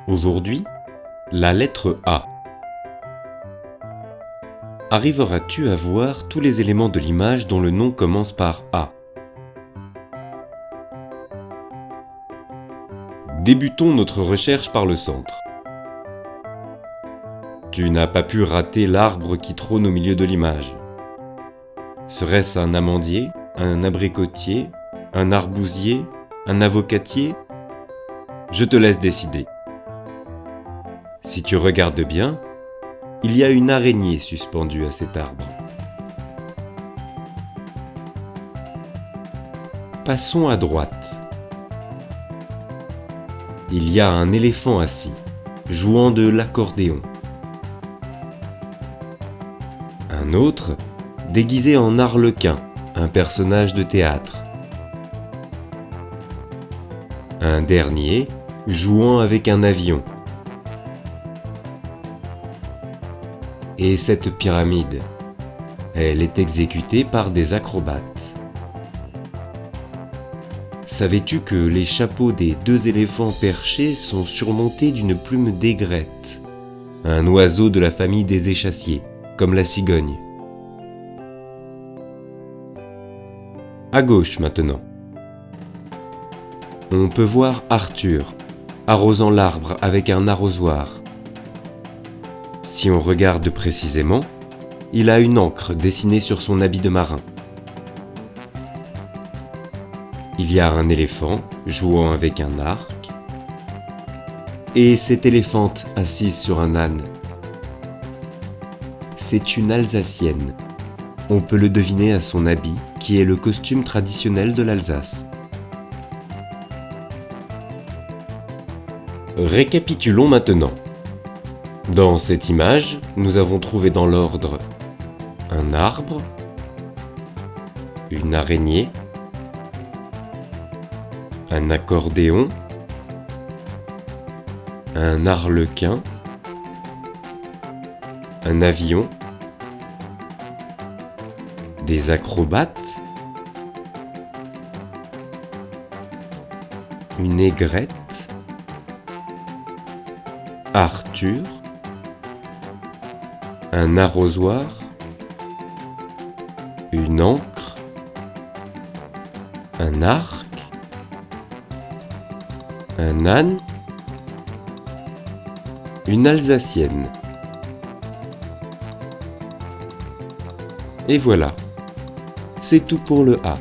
Aujourd'hui, la lettre A. Arriveras-tu à voir tous les éléments de l'image dont le nom commence par A? Débutons notre recherche par le centre. Tu n'as pas pu rater l'arbre qui trône au milieu de l'image. Serait-ce un amandier, un abricotier, un arbousier, un avocatier? Je te laisse décider. Si tu regardes bien, il y a une araignée suspendue à cet arbre. Passons à droite. Il y a un éléphant assis, jouant de l'accordéon. Un autre, déguisé en arlequin, un personnage de théâtre. Un dernier, jouant avec un avion. Et cette pyramide, elle est exécutée par des acrobates. Savais-tu que les chapeaux des deux éléphants perchés sont surmontés d'une plume d'aigrette, un oiseau de la famille des échassiers, comme la cigogne? À gauche maintenant. On peut voir Arthur, arrosant l'arbre avec un arrosoir. Si on regarde précisément, il a une ancre dessinée sur son habit de marin. Il y a un éléphant jouant avec un arc, et cette éléphante assise sur un âne. C'est une Alsacienne. On peut le deviner à son habit, qui est le costume traditionnel de l'Alsace. Récapitulons maintenant. Dans cette image, nous avons trouvé dans l'ordre un arbre, une araignée, un accordéon, un arlequin, un avion, des acrobates, une aigrette, Arthur, un arrosoir, une ancre, un arc, un âne, une Alsacienne. Et voilà, c'est tout pour le A.